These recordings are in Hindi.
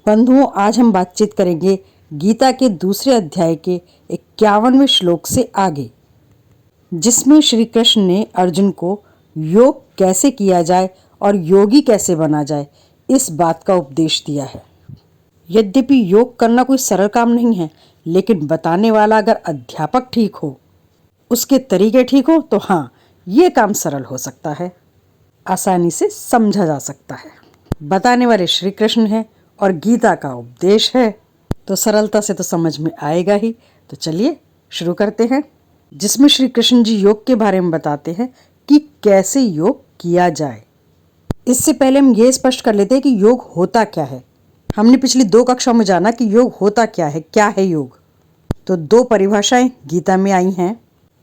बंधुओं, आज हम बातचीत करेंगे गीता के दूसरे अध्याय के 51वें श्लोक से आगे, जिसमें श्री कृष्ण ने अर्जुन को योग कैसे किया जाए और योगी कैसे बना जाए इस बात का उपदेश दिया है। यद्यपि योग करना कोई सरल काम नहीं है, लेकिन बताने वाला अगर अध्यापक ठीक हो, उसके तरीके ठीक हो, तो हाँ, ये काम सरल हो सकता है, आसानी से समझा जा सकता है। बताने वाले श्री कृष्ण हैं और गीता का उपदेश है, तो सरलता से तो समझ में आएगा ही। तो चलिए शुरू करते हैं, जिसमें श्री कृष्ण जी योग के बारे में बताते हैं कि कैसे योग किया जाए। इससे पहले हम ये स्पष्ट कर लेते हैं कि योग होता क्या है। हमने पिछली 2 कक्षाओं में जाना कि योग होता क्या है योग। तो 2 परिभाषाएं गीता में आई हैं।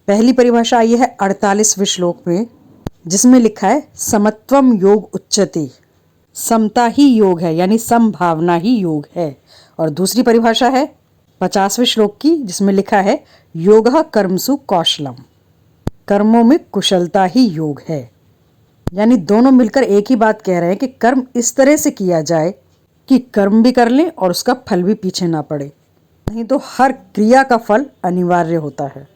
पहली परिभाषा आई है 48वें श्लोक में, जिसमें लिखा है समत्वम योग उच्यते, समता ही योग है, यानी समभावना ही योग है। और दूसरी परिभाषा है 50वें श्लोक की, जिसमें लिखा है योगः कर्मसु कौशलम, कर्मों में कुशलता ही योग है। यानी दोनों मिलकर एक ही बात कह रहे हैं कि कर्म इस तरह से किया जाए कि कर्म भी कर लें और उसका फल भी पीछे ना पड़े। नहीं तो हर क्रिया का फल अनिवार्य होता है,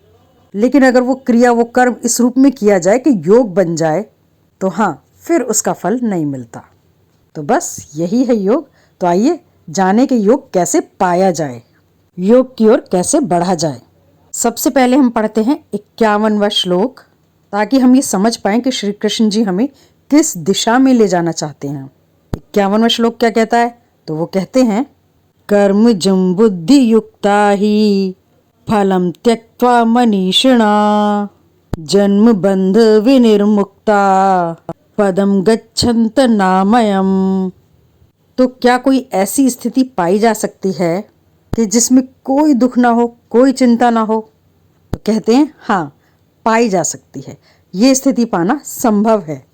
लेकिन अगर वो क्रिया, वो कर्म इस रूप में किया जाए कि योग बन जाए, तो हाँ, फिर उसका फल नहीं मिलता। तो बस यही है योग। तो आइए जाने कि योग कैसे पाया जाए, योग की ओर कैसे बढ़ा जाए। सबसे पहले हम पढ़ते हैं 51वां श्लोक, ताकि हम ये समझ पाएं कि श्री कृष्ण जी हमें किस दिशा में ले जाना चाहते हैं। 51वां श्लोक क्या कहता है? तो वो कहते हैं कर्मजं बुद्धि युक्ता ही फलम त्यक्त्वा मनीषिणा जन्म बंध विनिर्मुक्ता पदम गच्छन्त नामयम। तो क्या कोई ऐसी स्थिति पाई जा सकती है कि जिसमें कोई दुख ना हो, कोई चिंता ना हो? तो कहते हैं हाँ, पाई जा सकती है। ये स्थिति पाना संभव है,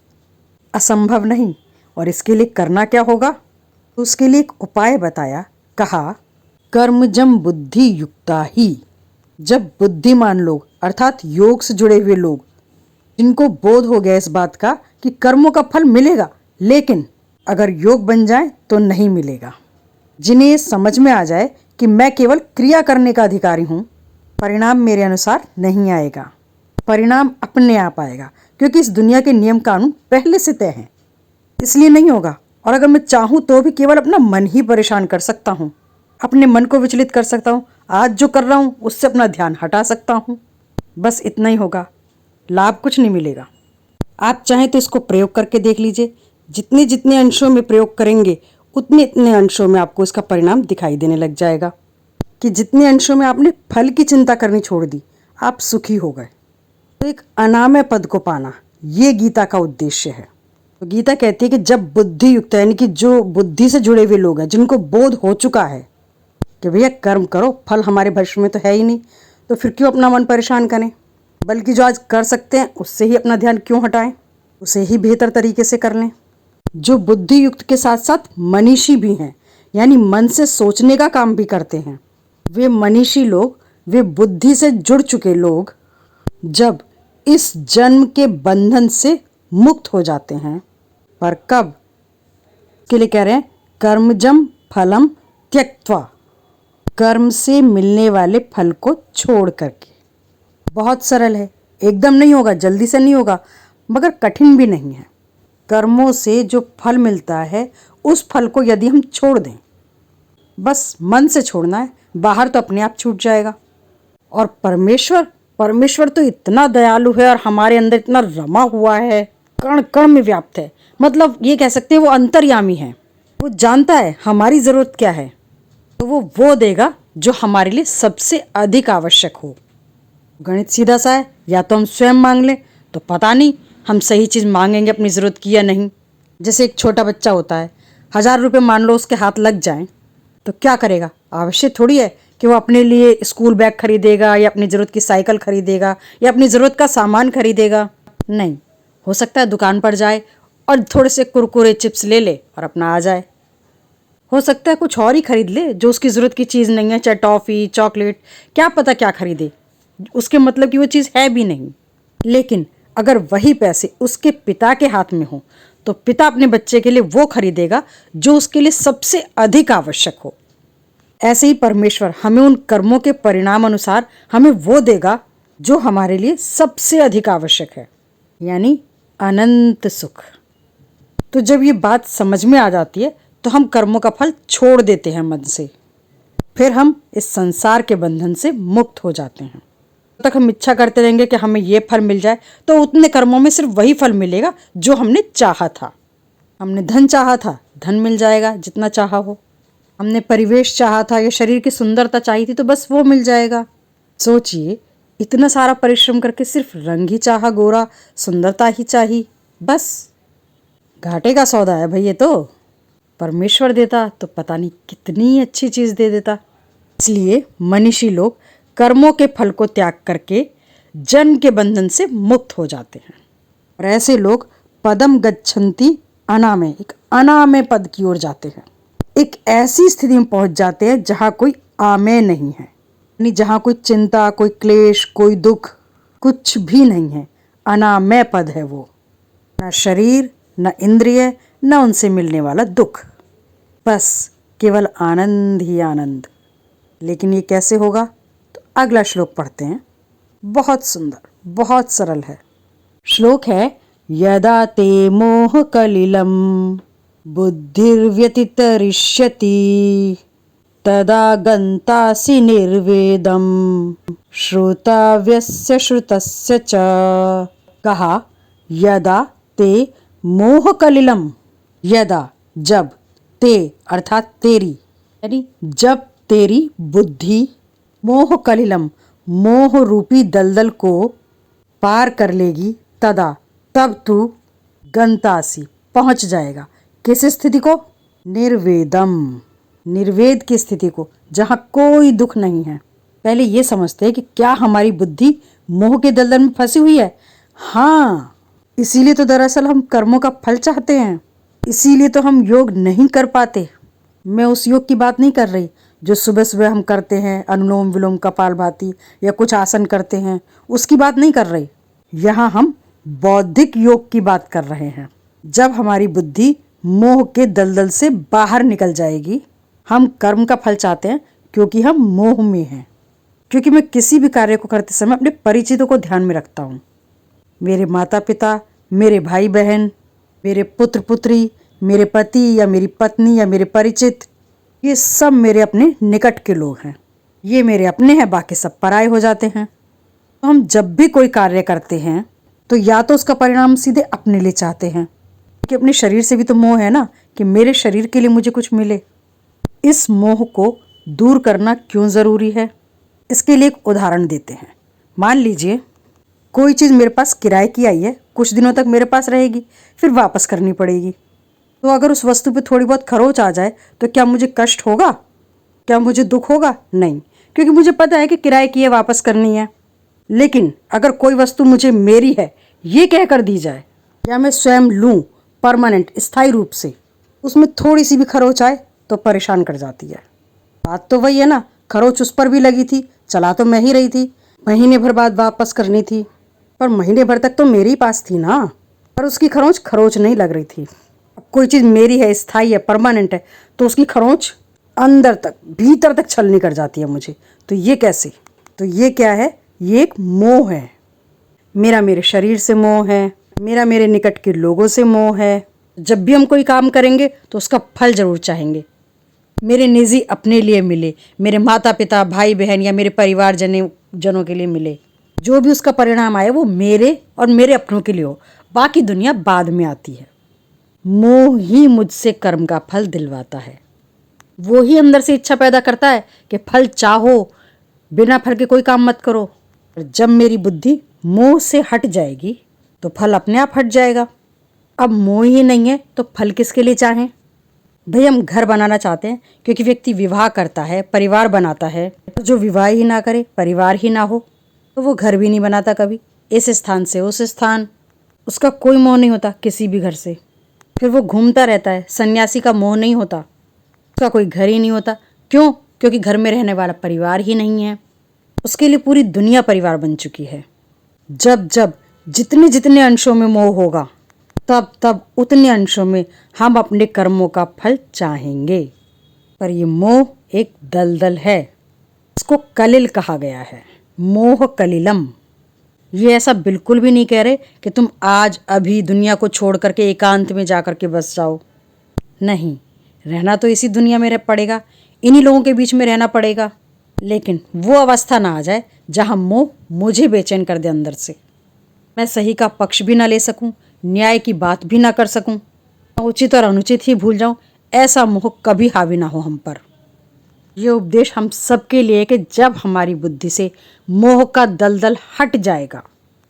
असंभव नहीं। और इसके लिए करना क्या होगा? तो उसके लिए एक उपाय बताया, कहा कर्मजं बुद्धि युक्ता ही। जब बुद्धिमान लोग, अर्थात योग से जुड़े हुए लोग, जिनको बोध हो गया इस बात का कि कर्मों का फल मिलेगा, लेकिन अगर योग बन जाए तो नहीं मिलेगा, जिन्हें ये समझ में आ जाए कि मैं केवल क्रिया करने का अधिकारी हूँ, परिणाम मेरे अनुसार नहीं आएगा, परिणाम अपने आप आएगा, क्योंकि इस दुनिया के नियम कानून पहले से तय हैं, इसलिए नहीं होगा। और अगर मैं चाहूँ तो भी केवल अपना मन ही परेशान कर सकता हूँ, अपने मन को विचलित कर सकता हूँ, आज जो कर रहा हूँ उससे अपना ध्यान हटा सकता हूँ, बस इतना ही होगा, लाभ कुछ नहीं मिलेगा। आप चाहें तो इसको प्रयोग करके देख लीजिए। जितने जितने अंशों में प्रयोग करेंगे, उतने इतने अंशों में आपको इसका परिणाम दिखाई देने लग जाएगा कि जितने अंशों में आपने फल की चिंता करनी छोड़ दी, आप सुखी हो गए। तो एक अनामय पद को पाना, ये गीता का उद्देश्य है। तो गीता कहती है कि जब बुद्धि युक्त, यानी कि जो बुद्धि से जुड़े हुए लोग हैं, जिनको बोध हो चुका है कि भैया कर्म करो, फल हमारे भविष्य में तो है ही नहीं, तो फिर क्यों अपना मन परेशान करें, बल्कि जो आज कर सकते हैं उससे ही अपना ध्यान क्यों हटाएं, उसे ही बेहतर तरीके से कर लें। जो बुद्धि युक्त के साथ साथ मनीषी भी हैं, यानी मन से सोचने का काम भी करते हैं, वे मनीषी लोग, वे बुद्धि से जुड़ चुके लोग, जब इस जन्म के बंधन से मुक्त हो जाते हैं, पर कब? के लिए कह रहे हैं कर्मजं फलम त्यक्त्वा, कर्म से मिलने वाले फल को छोड़ करके। बहुत सरल है, एकदम नहीं होगा, जल्दी से नहीं होगा, मगर कठिन भी नहीं है। कर्मों से जो फल मिलता है, उस फल को यदि हम छोड़ दें, बस मन से छोड़ना है, बाहर तो अपने आप छूट जाएगा। और परमेश्वर तो इतना दयालु है और हमारे अंदर इतना रमा हुआ है, कण कण में व्याप्त है। मतलब ये कह सकते हैं वो अंतर्यामी है, वो जानता है हमारी ज़रूरत क्या है, तो वो देगा जो हमारे लिए सबसे अधिक आवश्यक हो। गणित सीधा सा है, या तो हम स्वयं मांग लें, तो पता नहीं हम सही चीज़ मांगेंगे अपनी ज़रूरत की या नहीं। जैसे एक छोटा बच्चा होता है, 1000 रुपये मान लो उसके हाथ लग जाएं, तो क्या करेगा? आवश्यक थोड़ी है कि वो अपने लिए स्कूल बैग खरीदेगा या अपनी ज़रूरत की साइकिल खरीदेगा या अपनी ज़रूरत का सामान खरीदेगा। नहीं, हो सकता है दुकान पर जाए और थोड़े से कुरकुरे चिप्स ले ले और अपना आ जाए। हो सकता है कुछ और ही खरीद ले जो उसकी ज़रूरत की चीज़ नहीं है, चाहे टॉफ़ी, चॉकलेट, क्या पता क्या खरीदे, उसके मतलब की वो चीज़ है भी नहीं। लेकिन अगर वही पैसे उसके पिता के हाथ में हो, तो पिता अपने बच्चे के लिए वो खरीदेगा जो उसके लिए सबसे अधिक आवश्यक हो। ऐसे ही परमेश्वर हमें उन कर्मों के परिणाम अनुसार हमें वो देगा जो हमारे लिए सबसे अधिक आवश्यक है, यानी अनंत सुख। तो जब ये बात समझ में आ जाती है तो हम कर्मों का फल छोड़ देते हैं मन से, फिर हम इस संसार के बंधन से मुक्त हो जाते हैं। जब तक हम इच्छा करते रहेंगे कि हमें ये फल मिल जाए, तो उतने कर्मों में सिर्फ वही फल मिलेगा जो हमने चाहा था। हमने धन चाहा था, धन मिल जाएगा जितना चाहा हो। हमने परिवेश चाहा था या शरीर की सुंदरता चाहिए थी, तो बस वो मिल जाएगा। सोचिए, इतना सारा परिश्रम करके सिर्फ रंग ही चाहा, गोरा, सुंदरता ही चाहिए, बस घाटे का सौदा है भाई ये तो। परमेश्वर देता तो पता नहीं कितनी अच्छी चीज दे देता। इसलिए मनीषी लोग कर्मों के फल को त्याग करके जन्म के बंधन से मुक्त हो जाते हैं, और ऐसे लोग पदम गच्छन्ति अनामय, एक अनामय पद की ओर जाते हैं। एक ऐसी स्थिति में पहुंच जाते हैं जहां कोई आमय नहीं है, यानी जहां कोई चिंता, कोई क्लेश, कोई दुख, कुछ भी नहीं है। अनामय पद है वो। न शरीर, न इंद्रिय, न उनसे मिलने वाला दुख, बस केवल आनंद ही आनंद। लेकिन ये कैसे होगा? तो अगला श्लोक पढ़ते हैं। बहुत सुंदर, बहुत सरल है। श्लोक है, यदा ते मोह कलिलम बुद्धिर्व्यतितरिष्यति तदा गन्तासि निर्वेदम श्रोताव्यस्य श्रुतस्य च। कहा, यदा ते मोह कलिलम, यदा जब, ते अर्थात तेरी, यानी जब तेरी बुद्धि मोह कलिलम, मोह रूपी दलदल को पार कर लेगी, तदा तब तू गंतासी पहुंच जाएगा। किस स्थिति को? निर्वेदम, निर्वेद की स्थिति को, जहां कोई दुख नहीं है। पहले ये समझते हैं कि क्या हमारी बुद्धि मोह के दलदल में फंसी हुई है? हाँ, इसीलिए तो दरअसल हम कर्मों का फल चाहते हैं, इसीलिए तो हम योग नहीं कर पाते। मैं उस योग की बात नहीं कर रही जो सुबह सुबह हम करते हैं, अनुलोम विलोम, कपालभाति या कुछ आसन करते हैं, उसकी बात नहीं कर रही। यहाँ हम बौद्धिक योग की बात कर रहे हैं। जब हमारी बुद्धि मोह के दलदल से बाहर निकल जाएगी। हम कर्म का फल चाहते हैं क्योंकि हम मोह में हैं। क्योंकि मैं किसी भी कार्य को करते समय अपने परिचितों को ध्यान में रखता हूँ। मेरे माता पिता, मेरे भाई बहन, मेरे पुत्र पुत्री, मेरे पति या मेरी पत्नी या मेरे परिचित, ये सब मेरे अपने निकट के लोग हैं। ये मेरे अपने हैं, बाकी सब पराये हो जाते हैं। तो हम जब भी कोई कार्य करते हैं तो या तो उसका परिणाम सीधे अपने लिए चाहते हैं, क्योंकि अपने शरीर से भी तो मोह है ना, कि मेरे शरीर के लिए मुझे कुछ मिले। इस मोह को दूर करना क्यों ज़रूरी है, इसके लिए एक उदाहरण देते हैं। मान लीजिए कोई चीज़ मेरे पास किराए की आई है, कुछ दिनों तक मेरे पास रहेगी, फिर वापस करनी पड़ेगी। तो अगर उस वस्तु पे थोड़ी बहुत खरोच आ जाए तो क्या मुझे कष्ट होगा? क्या मुझे दुख होगा? नहीं, क्योंकि मुझे पता है कि किराए की है, वापस करनी है। लेकिन अगर कोई वस्तु मुझे मेरी है ये कहकर दी जाए, या मैं स्वयं लूँ परमानेंट, स्थायी रूप से, उसमें थोड़ी सी भी खरोच आए तो परेशान कर जाती है। बात तो वही है ना, खरोच उस पर भी लगी थी, चला तो मैं ही रही थी, महीने भर बाद वापस करनी थी, पर महीने भर तक तो मेरे ही पास थी ना, पर उसकी खरोच नहीं लग रही थी। अब कोई चीज़ मेरी है, स्थायी है, परमानेंट है, तो उसकी खरोच अंदर तक, भीतर तक छलनी कर जाती है मुझे। तो ये कैसे? तो ये क्या है? ये एक मोह है। मेरा मेरे शरीर से मोह है, मेरा मेरे निकट के लोगों से मोह है। जब भी हम कोई काम करेंगे तो उसका फल जरूर चाहेंगे। मेरे निजी अपने लिए मिले, मेरे माता पिता, भाई बहन या मेरे परिवार जनों के लिए मिले। जो भी उसका परिणाम आए वो मेरे और मेरे अपनों के लिए हो, बाकी दुनिया बाद में आती है। मोह ही मुझसे कर्म का फल दिलवाता है। वो ही अंदर से इच्छा पैदा करता है कि फल चाहो, बिना फल के कोई काम मत करो। और जब मेरी बुद्धि मोह से हट जाएगी तो फल अपने आप हट जाएगा। अब मोह ही नहीं है तो फल किसके लिए चाहें? भाई हम घर बनाना चाहते हैं क्योंकि व्यक्ति विवाह करता है, परिवार बनाता है। जो विवाह ही ना करे, परिवार ही ना हो, तो वो घर भी नहीं बनाता कभी। इस स्थान से उस स्थान, उसका कोई मोह नहीं होता किसी भी घर से। फिर वो घूमता रहता है। सन्यासी का मोह नहीं होता, उसका कोई घर ही नहीं होता। क्यों? क्योंकि घर में रहने वाला परिवार ही नहीं है। उसके लिए पूरी दुनिया परिवार बन चुकी है। जब जब जितने जितने अंशों में मोह होगा, तब तब उतने अंशों में हम अपने कर्मों का फल चाहेंगे। पर ये मोह एक दलदल है, इसको कलिल कहा गया है, मोह कलिलम। ये ऐसा बिल्कुल भी नहीं कह रहे कि तुम आज अभी दुनिया को छोड़ करके एकांत में जाकर के बस जाओ। नहीं, रहना तो इसी दुनिया में रह पड़ेगा, इन्हीं लोगों के बीच में रहना पड़ेगा, लेकिन वो अवस्था ना आ जाए जहां मोह मुझे बेचैन कर दे अंदर से। मैं सही का पक्ष भी ना ले सकूं, न्याय की बात भी ना कर सकूं, उचित और अनुचित ही भूल जाऊं। ऐसा मोह कभी हावी ना हो हम पर। ये उपदेश हम सबके लिए कि जब हमारी बुद्धि से मोह का दलदल हट जाएगा,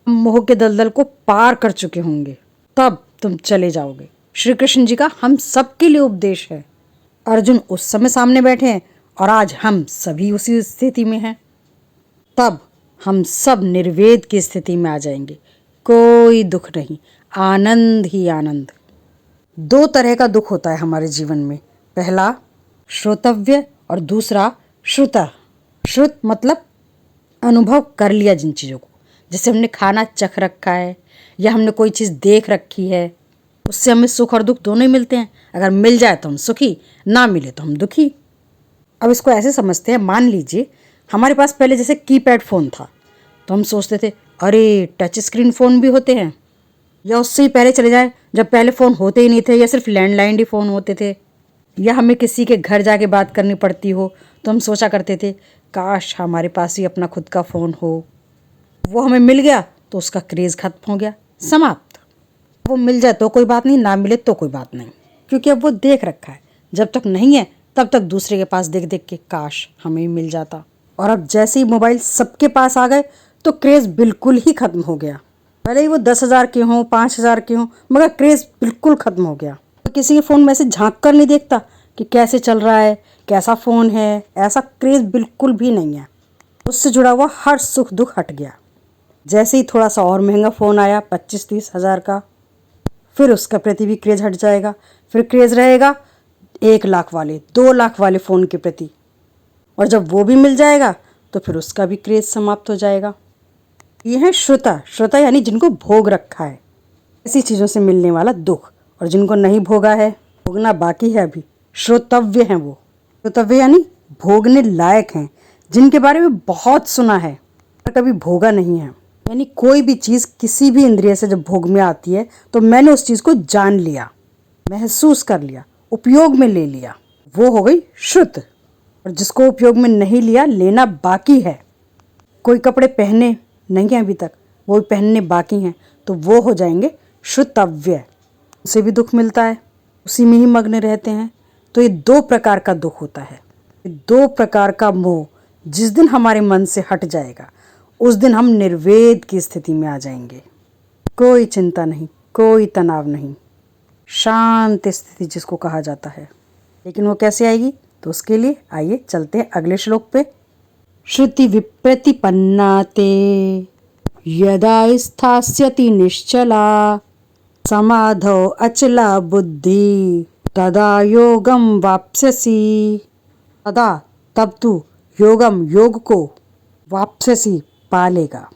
हम मोह के दलदल को पार कर चुके होंगे, तब तुम चले जाओगे। श्री कृष्ण जी का हम सबके लिए उपदेश है। अर्जुन उस समय सामने बैठे हैं और आज हम सभी उसी स्थिति में हैं। तब हम सब निर्वेद की स्थिति में आ जाएंगे, कोई दुख नहीं, आनंद ही आनंद। दो तरह का दुख होता है हमारे जीवन में, पहला श्रोतव्य और दूसरा श्रुता। श्रुत मतलब अनुभव कर लिया जिन चीज़ों को, जैसे हमने खाना चख रखा है या हमने कोई चीज़ देख रखी है, उससे हमें सुख और दुख दोनों ही मिलते हैं। अगर मिल जाए तो हम सुखी, ना मिले तो हम दुखी। अब इसको ऐसे समझते हैं, मान लीजिए हमारे पास पहले जैसे कीपैड फ़ोन था, तो हम सोचते थे अरे टच स्क्रीन फ़ोन भी होते हैं, या उससे ही पहले चले जाए जब पहले फ़ोन होते ही नहीं थे या सिर्फ लैंडलाइन ही फ़ोन होते थे, या हमें किसी के घर जाके बात करनी पड़ती हो तो हम सोचा करते थे काश हमारे पास ही अपना खुद का फ़ोन हो। वो हमें मिल गया तो उसका क्रेज़ खत्म हो गया, समाप्त। वो मिल जाए तो कोई बात नहीं, ना मिले तो कोई बात नहीं, क्योंकि अब वो देख रखा है। जब तक नहीं है तब तक दूसरे के पास देख देख के काश हमें ही मिल जाता। और अब जैसे ही मोबाइल सबके पास आ गए तो क्रेज़ बिल्कुल ही ख़त्म हो गया। भले ही वो 10,000 के हों, 5,000 के हों, मगर क्रेज़ बिल्कुल ख़त्म हो गया। तो किसी के फ़ोन में से झांक कर नहीं देखता कि कैसे चल रहा है, कैसा फ़ोन है, ऐसा क्रेज़ बिल्कुल भी नहीं है। उससे जुड़ा हुआ हर सुख दुख हट गया। जैसे ही थोड़ा सा और महंगा फ़ोन आया 25-30 हज़ार का, फिर उसका प्रति भी क्रेज़ हट जाएगा। फिर क्रेज़ रहेगा 1 लाख वाले, 2 लाख वाले फ़ोन के प्रति, और जब वो भी मिल जाएगा तो फिर उसका भी क्रेज़ समाप्त हो जाएगा। ये है श्रुता। श्रुता यानी जिनको भोग रखा है ऐसी चीज़ों से मिलने वाला दुख, और जिनको नहीं भोगा है, भोगना बाकी है अभी, श्रोतव्य हैं वो। श्रोतव्य यानी भोगने लायक हैं, जिनके बारे में बहुत सुना है पर कभी भोगा नहीं है। यानी कोई भी चीज़ किसी भी इंद्रिय से जब भोग में आती है तो मैंने उस चीज़ को जान लिया, महसूस कर लिया, उपयोग में ले लिया, वो हो गई श्रुत। और जिसको उपयोग में नहीं लिया, लेना बाकी है, कोई कपड़े पहने नहीं हैं अभी तक, वो भी पहनने बाकी हैं, तो वो हो जाएंगे श्रुतव्य। उसे भी दुख मिलता है, उसी में ही मग्न रहते हैं। तो ये 2 प्रकार का दुख होता है, ये 2 प्रकार का मोह। जिस दिन हमारे मन से हट जाएगा उस दिन हम निर्वेद की स्थिति में आ जाएंगे। कोई चिंता नहीं, कोई तनाव नहीं, शांत स्थिति जिसको कहा जाता है। लेकिन वो कैसे आएगी, तो उसके लिए आइए चलते हैं अगले श्लोक पे। श्रुति विप्रतिपन्ना ते यदा स्थास्यति निश्चला समाधौ अचला बुद्धि तदा योगम वाप्स्यसि। तदा तब तू योगम योग को वाप्स्यसि पालेगा।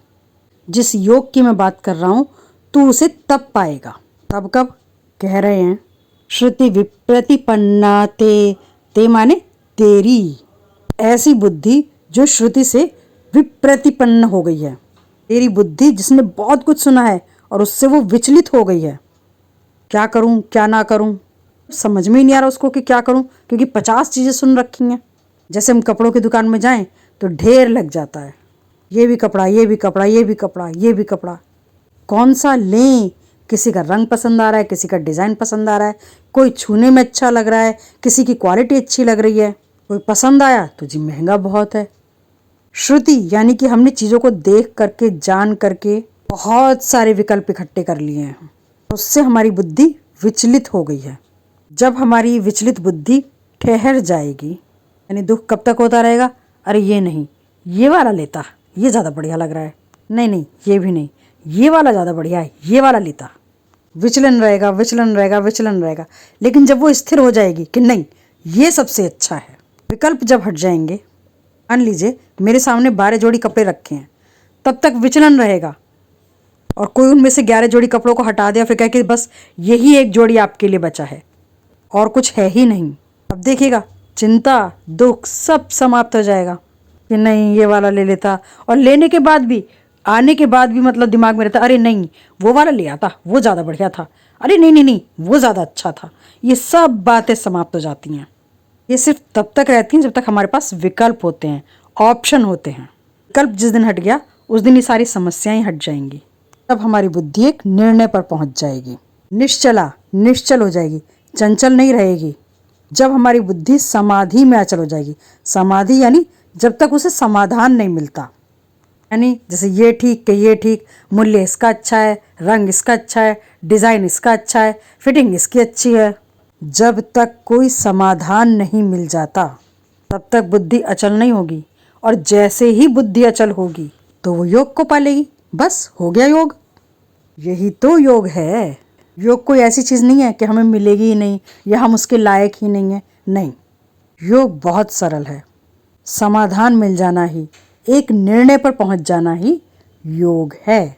जिस योग की मैं बात कर रहा हूँ तू उसे तब पाएगा। तब कब कह रहे हैं, श्रुति विप्रतिपन्ना ते माने तेरी ऐसी बुद्धि जो श्रुति से विप्रतिपन्न हो गई है। तेरी बुद्धि जिसने बहुत कुछ सुना है और उससे वो विचलित हो गई है। क्या करूं क्या ना करूं, समझ में ही नहीं आ रहा उसको कि क्या करूं, क्योंकि 50 चीज़ें सुन रखी हैं। जैसे हम कपड़ों की दुकान में जाएं तो ढेर लग जाता है, ये भी कपड़ा, ये भी कपड़ा, ये भी कपड़ा, ये भी कपड़ा, कौन सा लें। किसी का रंग पसंद आ रहा है, किसी का डिज़ाइन पसंद आ रहा है, कोई छूने में अच्छा लग रहा है, किसी की क्वालिटी अच्छी लग रही है, कोई पसंद आया तो जी महंगा बहुत है। श्रुति यानी कि हमने चीज़ों को देख करके, जान करके बहुत सारे विकल्प इकट्ठे कर लिए हैं, उससे हमारी बुद्धि विचलित हो गई है। जब हमारी विचलित बुद्धि ठहर जाएगी, यानी दुख कब तक होता रहेगा, अरे ये नहीं, ये वाला लेता, ये ज़्यादा बढ़िया लग रहा है, नहीं नहीं ये भी नहीं, ये वाला ज़्यादा बढ़िया है, ये वाला लेता। विचलन रहेगा, विचलन रहेगा, विचलन रहेगा। लेकिन जब वो स्थिर हो जाएगी कि नहीं ये सबसे अच्छा है, विकल्प जब हट जाएंगे, मान लीजिए मेरे सामने 12 जोड़ी कपड़े रखे हैं, तब तक विचलन रहेगा और कोई उनमें से 11 जोड़ी कपड़ों को हटा दे और फिर कहे कि बस यही एक जोड़ी आपके लिए बचा है और कुछ है ही नहीं, अब देखिएगा चिंता दुख सब समाप्त हो जाएगा कि नहीं ये वाला ले लेता, और लेने के बाद भी, आने के बाद भी मतलब दिमाग में रहता, अरे नहीं वो वाला ले आता, वो ज़्यादा बढ़िया था, अरे नहीं नहीं नहीं वो ज़्यादा अच्छा था। ये सब बातें समाप्त हो जाती हैं। ये सिर्फ तब तक रहती हैं जब तक हमारे पास विकल्प होते हैं, ऑप्शन होते हैं। विकल्प जिस दिन हट गया उस दिन ये सारी समस्याएं हट जाएंगी। तब हमारी बुद्धि एक निर्णय पर पहुंच जाएगी, निश्चला निश्चल हो जाएगी, चंचल नहीं रहेगी। जब हमारी बुद्धि समाधि में अचल हो जाएगी, समाधि यानी जब तक उसे समाधान नहीं मिलता, यानी जैसे ये ठीक कि ये ठीक, मूल्य इसका अच्छा है, रंग इसका अच्छा है, डिज़ाइन इसका अच्छा है, फिटिंग इसकी अच्छी है, जब तक कोई समाधान नहीं मिल जाता तब तक बुद्धि अचल नहीं होगी। और जैसे ही बुद्धि अचल होगी तो वो योग को पालेगी। बस हो गया योग। यही तो योग है। योग कोई ऐसी चीज़ नहीं है कि हमें मिलेगी ही नहीं या हम उसके लायक ही नहीं है, नहीं। योग बहुत सरल है। समाधान मिल जाना ही, एक निर्णय पर पहुंच जाना ही योग है।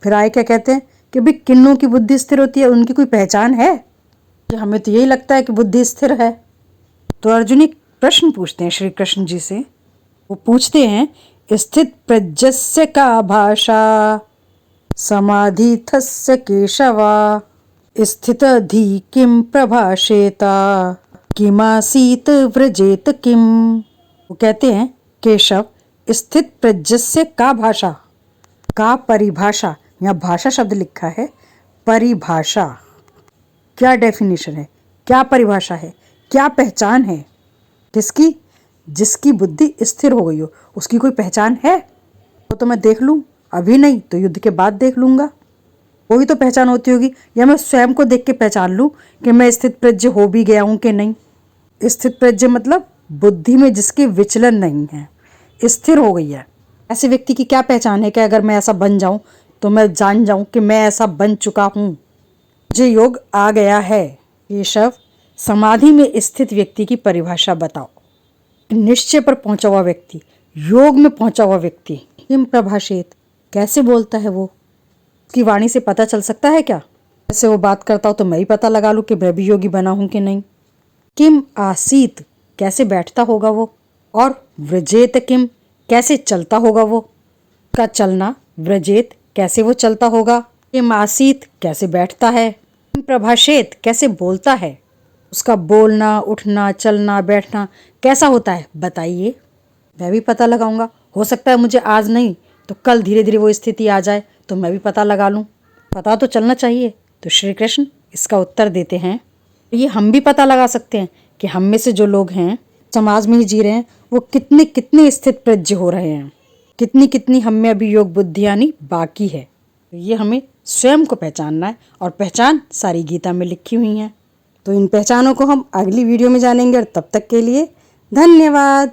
फिर आए क्या कहते हैं कि भाई किन्नों की बुद्धि स्थिर होती है, उनकी कोई पहचान है? हमें तो यही लगता है कि बुद्धि स्थिर है। तो अर्जुन एक प्रश्न पूछते हैं श्री कृष्ण जी से। वो पूछते हैं, स्थित प्रज्ञस्य का भाषा समाधिस्थस्य केशवा स्थितधि किम प्रभाषेता किमासीत व्रजेत किम। वो कहते हैं, केशव, स्थित प्रज्ञस्य का भाषा, का परिभाषा, यहाँ भाषा शब्द लिखा है, परिभाषा क्या डेफिनेशन है, क्या परिभाषा है, क्या पहचान है किसकी? जिसकी बुद्धि स्थिर हो गई हो उसकी कोई पहचान है? वो तो मैं देख लूँ, अभी नहीं तो युद्ध के बाद देख लूँगा। कोई तो पहचान होती होगी, या मैं स्वयं को देख के पहचान लूँ कि मैं स्थित प्रज्ञ हो भी गया हूँ कि नहीं। स्थित प्रज्ञ मतलब बुद्धि में जिसके विचलन नहीं है, स्थिर हो गई है। ऐसे व्यक्ति की क्या पहचान है कि अगर मैं ऐसा बन जाऊँ तो मैं जान जाऊँ कि मैं ऐसा बन चुका हूँ, मुझे योग आ गया है। केशव, समाधि में स्थित व्यक्ति की परिभाषा बताओ। निश्चय पर पहुंचा हुआ व्यक्ति, योग में पहुंचा हुआ व्यक्ति, किम प्रभाषेत, कैसे बोलता है वो? उसकी वाणी से पता चल सकता है क्या? ऐसे वो बात करता हो तो मैं ही पता लगा लूँ कि मैं भी योगी बना हूँ कि नहीं। किम आसीत, कैसे बैठता होगा वो? और व्रजेत किम, कैसे चलता होगा वो? का चलना, व्रजेत, कैसे वो चलता होगा? किम आसीत, कैसे बैठता है? किम प्रभाषेत, कैसे बोलता है? उसका बोलना, उठना, चलना, बैठना कैसा होता है बताइए, मैं भी पता लगाऊंगा। हो सकता है मुझे आज नहीं तो कल धीरे धीरे वो स्थिति आ जाए तो मैं भी पता लगा लूँ। पता तो चलना चाहिए। तो श्री कृष्ण इसका उत्तर देते हैं, ये हम भी पता लगा सकते हैं कि हम में से जो लोग हैं समाज में ही जी रहे हैं वो कितने कितने स्थित प्रज्ञ हो रहे हैं, कितनी कितनी हम में अभी योग बुद्धि यानी बाकी है। ये हमें स्वयं को पहचानना है और पहचान सारी गीता में लिखी हुई है। तो इन पहचानों को हम अगली वीडियो में जानेंगे और तब तक के लिए धन्यवाद।